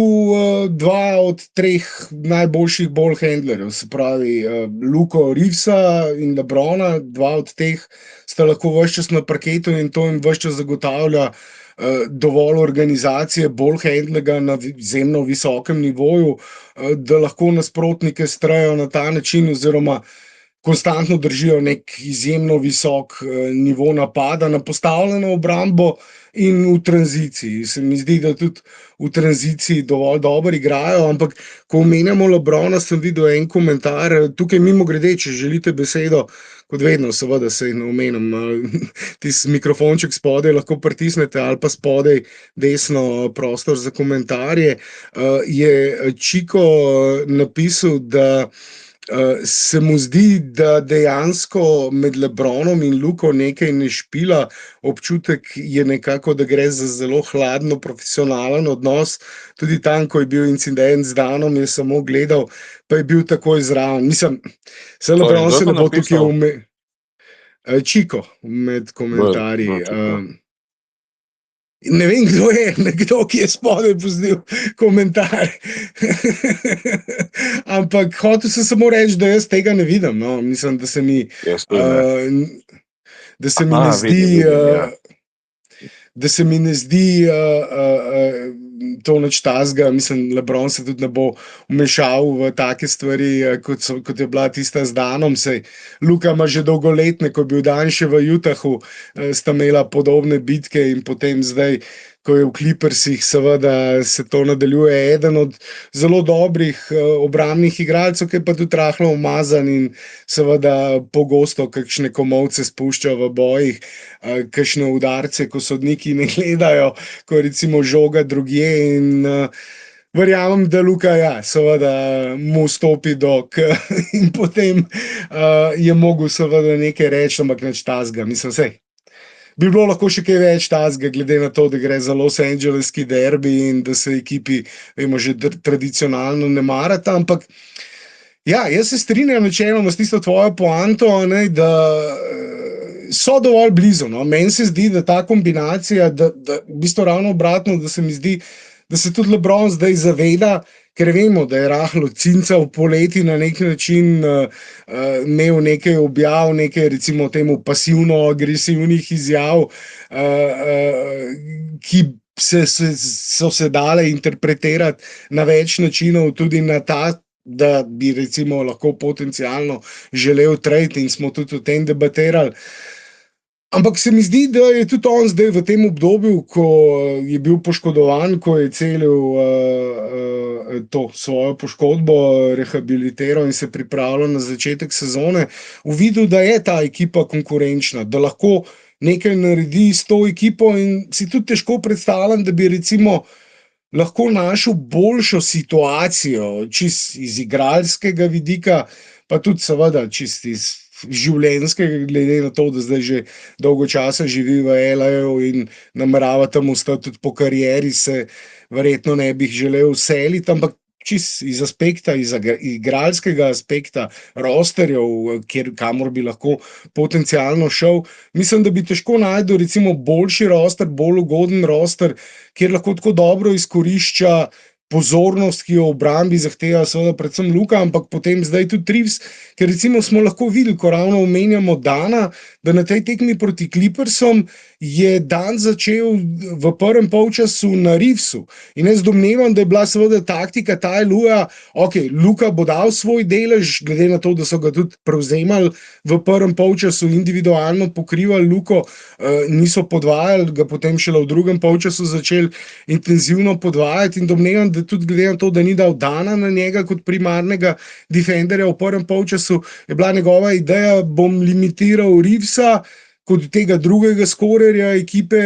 dva od treh najboljših ball handlerjev, se pravi Luko Reevesa in LeBrona, dva od teh sta lahko ves čas na parketu in to jim ves čas zagotavlja dovolj organizacije, ball handlinga na izjemno visokem nivoju, da lahko nasprotnike strejo na ta način oziroma konstantno držijo nek izjemno visok nivo napada na postavljeno obrambo in v tranziciji. Se mi zdi, da tudi v tranziciji dovolj dobro igrajo, ampak ko omenjamo LeBrona, sem videl en komentar, tukaj mimogrede, če želite besedo, kot vedno, seveda se ne omenim, tisti mikrofonček spodaj lahko pritisnete ali pa spodaj desno prostor za komentarje, je Čiko napisal, da se mu zdi, da dejansko med LeBronom in Luko nekaj ne špila, občutek je nekako, da gre za zelo hladno, profesionalen odnos, tudi tam, ko je bil incident z Danom, je samo gledal, pa je bil takoj zraven. Mislim, se LeBron se ne bo tukaj Čiko med komentarji. Ne vem, kdo je, nekdo, ki je spodaj pustil komentar. Ampak hotel sem samo reči, da jaz tega ne vidim, no. Mislim, da se mi ne zdi, da se mi ne zdi to nič takega. Mislim, LeBron se tudi ne bo vmešal v take stvari, kot je bila tista z Danom. Sej Luka ima že dolgoletne, ko je bil Dan še v Utahu, sta imela podobne bitke in potem zdaj, ko je v Clippersih, seveda se to nadaljuje. Eden od zelo dobrih obrambnih igralcev, ki je pa tudi rahlo umazan in seveda pogosto kakšne komolce spušča v bojih, kakšne udarce, ko sodniki ne gledajo, ko recimo žoga drugje in verjamem, da Luka, ja, seveda mu stopi in potem je mogel seveda nekaj reči, ampak nič takega, mislim, sej. Bi bilo lahko še kaj več takega, glede na to, da gre za Los Angeleski derbi in da se ekipi, vemo, že tradicionalno ne marata, ampak ja, jaz se strinjam načeloma s tisto tvojo poanto, ne, da so dovolj blizu, no. Meni se zdi, da ta kombinacija, da v bistvu ravno obratno, da se mi zdi, da se tudi LeBron zdaj zaveda, ker vemo, da je rahlo cincal poleti na nek način, imel nekaj objav, nekaj recimo temu pasivno-agresivnih izjav, ki so se dale interpretirati na več načinov, tudi na ta, da bi recimo lahko potencialno želel trade in smo tudi o tem debatirali. Ampak se mi zdi, da je tudi on zdaj v tem obdobju, ko je bil poškodovan, ko je celil to svojo poškodbo, rehabilitiral in se pripravljal na začetek sezone, uvidel, da je ta ekipa konkurenčna, da lahko nekaj naredi s to ekipo in si tudi težko predstavljam, da bi recimo lahko našel boljšo situacijo, čist iz igralskega vidika, pa tudi seveda čist iz življenjskega, glede na to, da zdaj že dolgo časa živi v LA-ju in namerava tam ostati tudi po karieri, se verjetno ne bi želel seliti, ampak čist iz aspekta, iz igralskega aspekta rosterjev, kamor bi lahko potencialno šel, mislim, da bi težko našel recimo boljši roster, bolj ugoden roster, kjer lahko tako dobro izkorišča pozornost, ki jo v obrambi zahteva seveda predvsem Luka, ampak potem zdaj tudi Reeves, ker recimo smo lahko videli, ko ravno omenjamo Dana, da na tej tekmi proti Clippersom je Dan začel v prvem polčasu na Reevesu. In jaz domnevam, da je bila seveda taktika Ty Lueja, ok, Luka bo dal svoj delež, glede na to, da so ga tudi prevzemali v prvem polčasu, individualno pokrivali Luko, niso podvajali, ga potem šele v drugem polčasu začeli intenzivno podvajati in domnevam, da tudi glede na to, da ni dal Dana na njega kot primarnega defenderja v prvem polčasu, je bila njegova ideja, bom limitiral Reevesa kot tega drugega skorerja ekipe,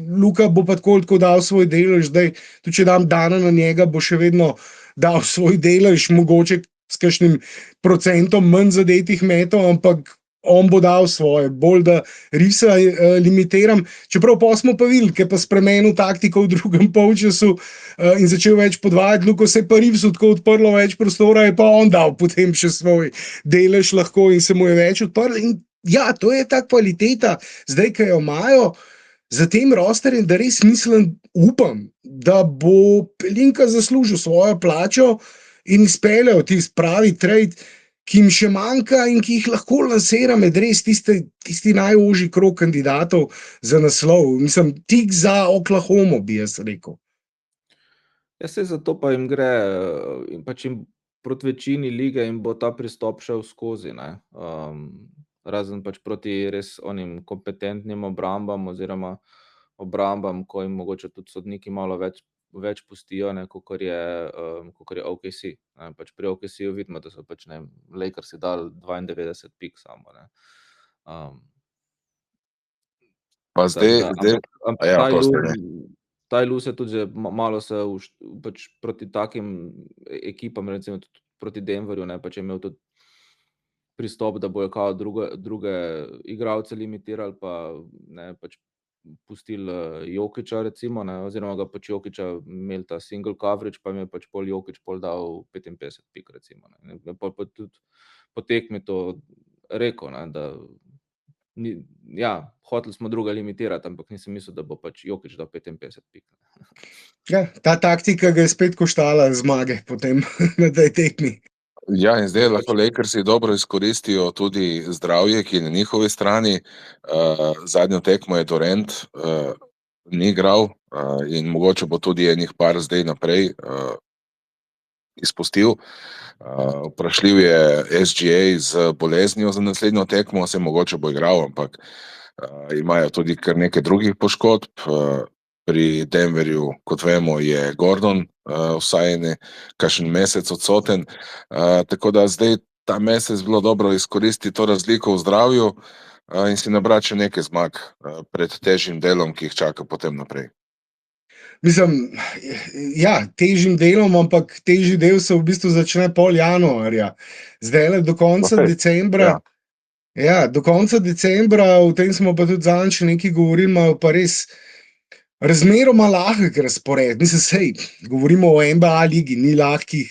Luka bo pa tako dal svoj delež, zdaj, tudi če dam Dana na njega, bo še vedno dal svoj delež, mogoče s kakšnim procentom manj zadetih metov, ampak on bo dal svoje, bolj da Reevesa limitiram, čeprav pa smo pa videli, ker pa spremenil taktiko v drugem polčasu in začel več podvajati, Luko se je pa Reevesu tako odprlo več prostora, je pa on dal potem še svoj delež lahko in se mu je več odprlo in ja, to je ta kvaliteta, zdaj, ki jo imajo za tem rosterjem, da res mislim, upam, da bo Pelinka zaslužil svojo plačo in izpeljal tisti pravi trade, ki jim še manjka in ki jih lahko lansira med res tisti najožji krog kandidatov za naslov. Mislim, tik za Oklahomo, bi jaz rekel. Ja, saj zato pa jim gre, in pač jim proti večini lige jim bo ta pristop šel skozi, ne. Razen pač proti res onim kompetentnim obrambam oziroma obrambam, ko jim mogoče tudi sodniki malo več pustijo, ne, kakor je OKC. Ne, pač pri OKC-ju vidimo, da so pač, ne vem, Lakersi dali 92 pik samo, ne. Pa zdaj, Ty Lue se tudi že malo se pač proti takim ekipam, recimo tudi proti Denverju, ne, pač je imel tudi pristop, da bojo kao druge igralce limitirali, pa ne, pač pustili Jokića recimo, ne, oziroma ga pač Jokića imeli ta single coverage, pa jim je pač pol Jokić dal 55 pik recimo, ne. Pa tudi po tekmi to rekel, ne, da ja, hoteli smo druga limitirati, ampak nisem mislil, da bo pač Jokić dal 55 pik. Ja, ta taktika ga je spet koštala zmage potem na tej tekmi. Ja, in zdaj lahko Lakersi dobro izkoristijo tudi zdravje, ki je na njihovi strani. Zadnjo tekmo je Durant ni igral in mogoče bo tudi enih par zdaj naprej izpustil. Vprašljiv je SGA z boleznijo za naslednjo tekmo, se mogoče bo igral, ampak imajo tudi kar nekaj drugih poškodb. Pri Denverju, kot vemo, je Gordon vsaj kakšen mesec odsoten, tako da zdaj ta mesec bilo dobro izkoristiti to razliko v zdravju in si nabrati še nekaj zmag pred težjim delom, ki jih čaka potem naprej. Mislim, ja, težjim delom, ampak težji del se v bistvu začne pol januarja. Zdaj do konca decembra. Ja, do konca decembra, o tem smo pa tudi zadnjič nekaj govorili, imajo pa res razmeroma lahek razpored. Mislim, sej, govorimo o NBA ligi, ni lahkih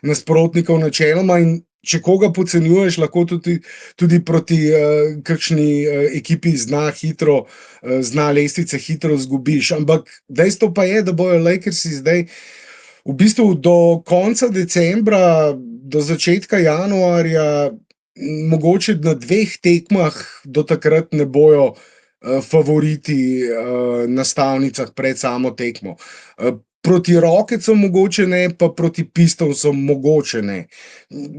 nasprotnikov načeloma in če koga podcenjuješ, lahko tudi proti kakšni ekipi zna lestvice hitro zgubiš. Ampak dejstvo pa je, da bojo Lakersi zdaj v bistvu do konca decembra, do začetka januarja, mogoče na 2 tekmah do takrat ne bojo favoriti na stavnicah pred samo tekmo. Proti Rocketsom mogoče ne, pa proti Pistonsom mogoče ne.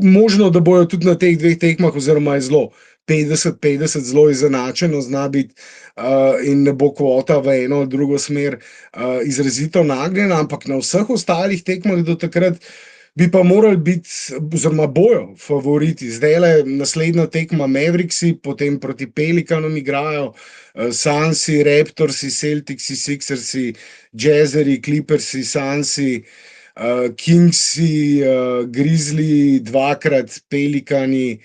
Možno, da bojo tudi na teh 2 tekmah, oziroma je zelo 50-50 zelo izenačeno zna biti in ne bo kvota v eno ali drugo smer izrazito nagnjena, ampak na vseh ostalih tekmah do takrat bi pa morali biti, oziroma bojo favoriti. Zdajle naslednja tekma Mavericksi, potem proti Pelikanom igrajo Sunsi, Raptorsi, Celticsi, Sixersi, Jazzerji, Clippersi, Sunsi, Kingsi, Grizzly, 2-krat Pelikani.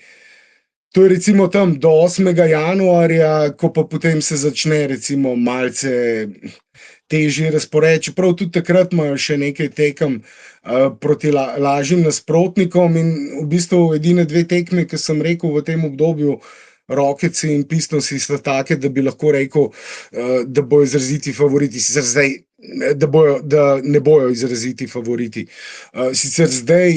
To je recimo tam do 8. januarja, ko pa potem se začne recimo malce težji razpored, čeprav tudi takrat imajo še nekaj tekem proti lažjim nasprotnikom in v bistvu edine 2 tekme, ki sem rekel v tem obdobju, Rocketsi in Pistonsi sta take, da bi lahko rekel, da bo izraziti favoriti. Sicer zdaj da ne bojo izraziti favoriti. Sicer zdaj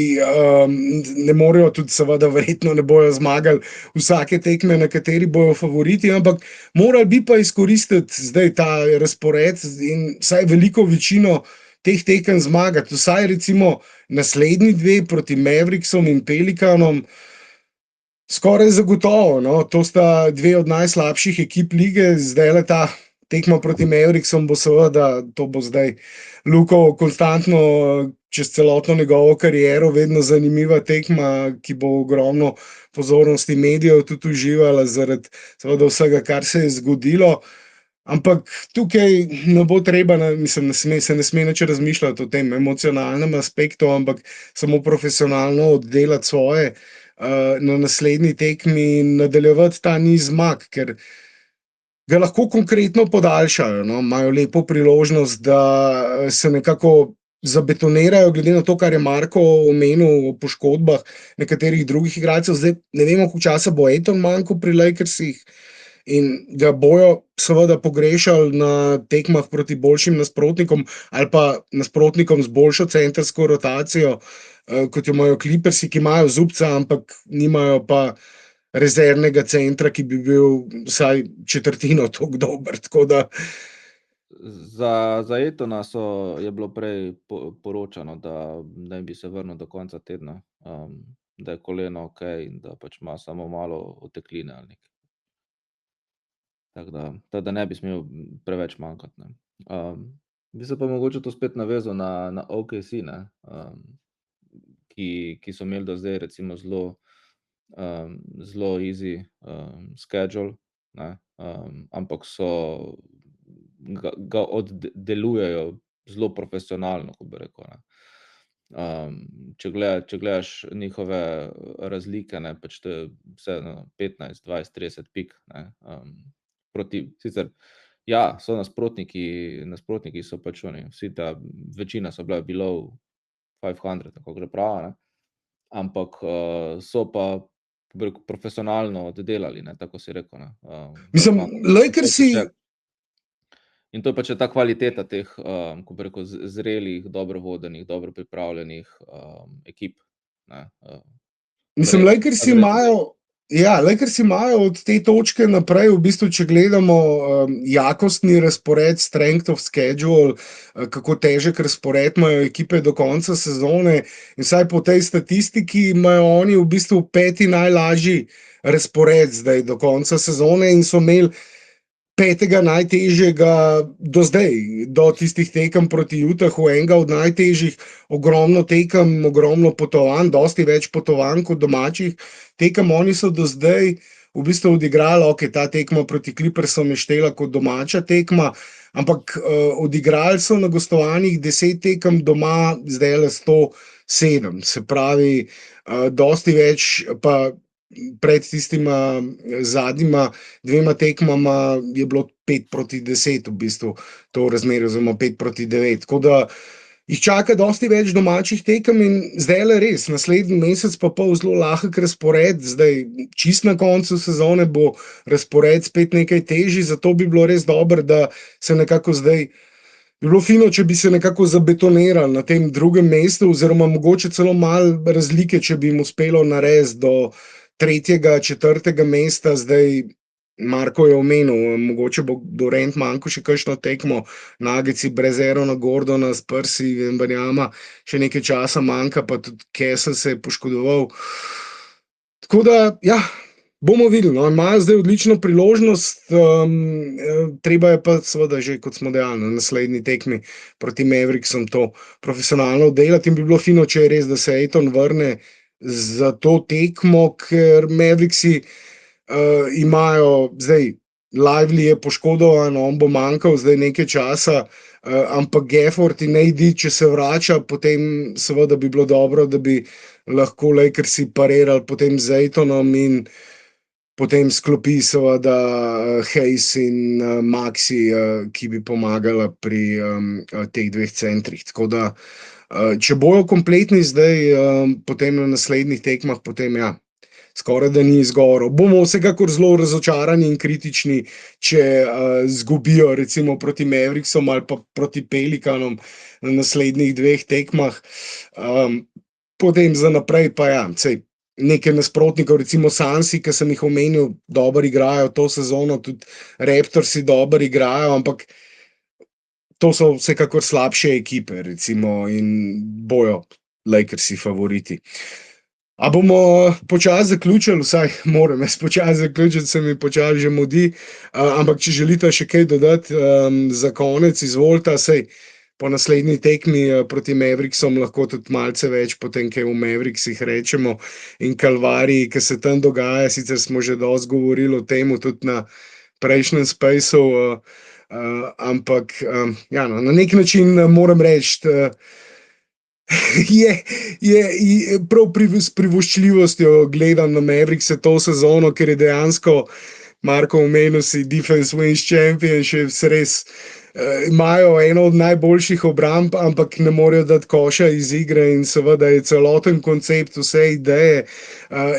ne morejo, tudi seveda verjetno ne bojo zmagali vsake tekme, na kateri bojo favoriti, ampak morali bi pa izkoristiti zdaj ta razpored in vsaj veliko večino teh tekem zmagati. Vsaj recimo naslednji dve proti Mavericksom in Pelikanom, skoraj zagotovo. No? To sta dve od najslabših ekip lige, zdaj le ta tekma proti Mavericksom bo seveda, to bo zdaj Luko konstantno čez celotno njegovo kariero vedno zanimiva tekma, ki bo ogromno pozornosti medijev tudi uživala zaradi seveda vsega, kar se je zgodilo. Ampak tukaj ne bo treba, mislim, se ne sme nič razmišljati o tem emocionalnem aspektu, ampak samo profesionalno oddelati svoje na naslednji tekmi in nadaljevati ta niz zmag, ker ga lahko konkretno podaljšajo. No? Imajo lepo priložnost, da se nekako zabetonirajo, glede na to, kar je Marko omenil o poškodbah nekaterih drugih igralcev. Zdaj ne vemo, koliko časa bo Ayton manjkal pri Lakersih in ga bojo seveda pogrešali na tekmah proti boljšim nasprotnikom ali pa nasprotnikom z boljšo centrsko rotacijo, kot jo imajo Clippersi, ki imajo Zubca, ampak nimajo pa rezervnega centra, ki bi bil vsaj četrtino toliko dober. Tako da Za Aytona je bilo prej poročano, da ne bi se vrnil do konca tedna, da je koleno ok in da pač ima samo malo otekline ali nekaj. Tako da ne bi smel preveč manjkati. Ne. Bi se pa mogoče to spet navezal na OKC, ne, ki so imeli do zdaj recimo zelo easy schedule, ne, ampak ga oddelujejo zelo profesionalno, ko bi rekel. Ne. Če gledaš njihove razlike, ne, pač to je vse 15, 20, 30 pik. Ne, sicer, ja, so nasprotniki so pač oni, večina so bila below 500, tako gre prava, ne, ampak so pa profesionalno oddelali, ne, tako si rekel. Ne. Mislim, Lakersi... In to je pač ta kvaliteta teh, ko bi rekel, zrelih, dobro vodenih, dobro pripravljenih ekip. Ne. Mislim, Lakersi imajo od te točke naprej, v bistvu, če gledamo jakostni razpored, strength of schedule, kako težek razpored imajo ekipe do konca sezone, in vsaj po tej statistiki imajo oni v bistvu 5. najlažji razpored zdaj do konca sezone in so imeli 5. najtežjega do zdaj, do tistih tekem proti Utahu, enega od najtežjih, ogromno tekem, ogromno potovanj, dosti več potovanj kot domačih tekem. Oni so do zdaj v bistvu odigrali, ok, ta tekma proti Clippersom je štela kot domača tekma, ampak odigrali so na gostovanjih 10 tekem, doma zdaj le 107. Se pravi, dosti več pa pred tistima zadnjima dvema tekmama je bilo 5-10 v bistvu to razmerje, oziroma 5-9. Tako da jih čaka dosti več domačih tekem in zdaj le res, naslednji mesec pa pol zelo lahek razpored, zdaj čist na koncu sezone bo razpored spet nekaj težji, zato bi bilo res dobro, da se nekako zdaj, bi bilo fino, če bi se nekako zabetonirali na tem drugem mestu, oziroma mogoče celo malo razlike, če bi jim uspelo narediti do 3., 4. mesta. Zdaj Marko je omenil, mogoče bo Durant manjkal še kakšno tekmo, Nuggets brez Aarona Gordona, Spursi, Wembanyama še nekaj časa manjka, pa tudi Kessel se je poškodoval. Tako da, ja, bomo videli. No, imajo zdaj odlično priložnost, treba je pa seveda že, kot smo dejali, na naslednji tekmi proti Mavericksom to profesionalno oddelati in bi bilo fino, če je res, da se Ayton vrne za to tekmo, ker Mavericksi imajo zdaj, Lively je poškodovan, on bo manjkal zdaj nekaj časa, ampak Gafford in AD, če se vrača, potem seveda bi bilo dobro, da bi lahko Lakersi parirali potem z Aytonom in potem sklopi seveda Hayes in Maxi, ki bi pomagala pri teh dveh centrih. Tako da, če bojo kompletni zdaj, potem na naslednjih tekmah, potem ja, skoraj da ni izgovorov. Bomo vsekakor zelo razočarani in kritični, če zgubijo recimo proti Mavericksom ali pa proti Pelikanom na naslednjih 2 tekmah. Potem za naprej pa ja, nekaj nasprotnikov, recimo Sansi, ki sem jih omenil, dobro igrajo to sezono, tudi Raptorsi dobro igrajo, ampak to so vsekakor slabše ekipe, recimo, in bojo Lakersi favoriti. A bomo počasi zaključili, vsaj moram jaz počasi zaključiti, se mi počasi že mudi, ampak če želite še kaj dodati za konec, izvolite, saj po naslednji tekmi proti Mavericksom lahko tudi malce več potem, kaj v Mavericksih rečemo in kalvariji, ki se tam dogaja, sicer smo že dosti govorili o tem, tudi na prejšnjem spaceu, ampak ja, no, na nek način moram reči, je prav s privoščljivostjo gledam na Maverickse to sezono, ker je dejansko, Marko omenil si Defense Wins Championships, res imajo eno od najboljših obramb, ampak ne morejo dati koša iz igre in seveda je celoten koncept, vse ideje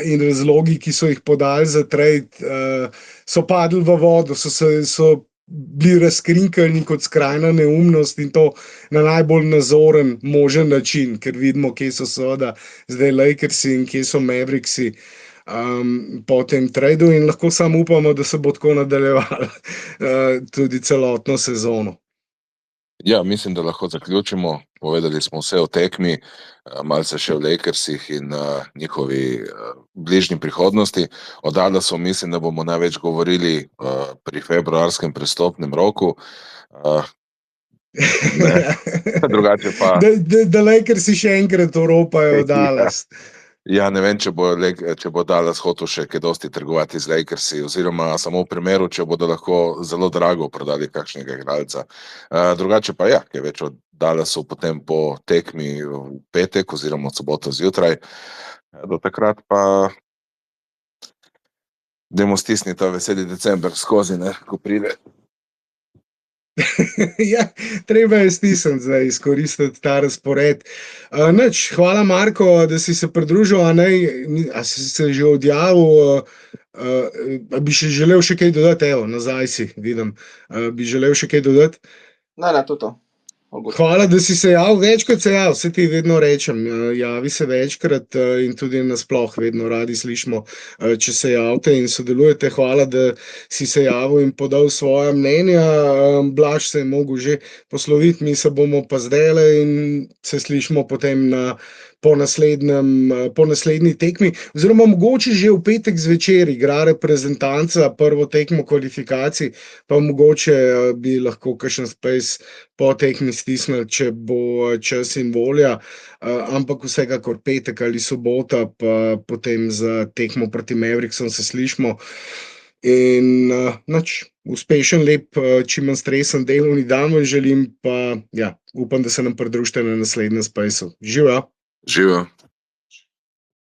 in razlogi, ki so jih podali za trade, so padli v vodo, so bili razkrinkani kot skrajna neumnost in to na najbolj nazoren možen način, ker vidimo, kje so seveda zdaj Lakersi in kje so Mavericksi po tem tradu in lahko samo upamo, da se bo tako nadaljevalo tudi celotno sezono. Ja, mislim, da lahko zaključimo. Povedali smo vse o tekmi, malce še o Lakersih in njihovi bližnji prihodnosti. O Dallasu mislim, da bomo največ govorili pri februarskem prestopnem roku. Drugače pa... Da Lakersi še enkrat oropajo Dallas. Ja, ne vem, če bo Dallas hotel še kaj dosti trgovati z Lakersi, oziroma samo v primeru, če bodo lahko zelo drago prodali kakšnega igralca. Drugače pa ja, kaj več od Dallasu potem po tekmi v petek oziroma v soboto zjutraj. Do takrat pa dajmo stisniti ta veseli december skozi, ne, ko pride. Ja, treba je stisniti zdaj, izkoristiti ta razpored. Hvala, Marko, da si se pridružil, a si se že odjavil, bi še želel še kaj dodati, evo, nazaj si, vidim, bi želel še kaj dodati? Ne, to. Hvala, da si se javil, večkrat se javil, vse ti vedno rečem, javi se večkrat in tudi nasploh vedno radi slišimo, če se javite in sodelujete. Hvala, da si se javil in podal svoje mnenja. Blaž se je mogel že posloviti, mi se bomo pa zdajle in se slišimo potem po naslednji tekmi, oziroma mogoče že v petek zvečer igra reprezentanca prvo tekmo kvalifikacij, pa mogoče bi lahko kakšen space po tekmi stisnili, če bo čas in volja, ampak vsekakor petek ali sobota, pa potem za tekmo proti Mavericksom se slišimo. In uspešen, lep, čim manj stresen delovni dan vam želim, pa ja, upam, da se nam pridružite na naslednjem spaceu. Živjo! Živijo!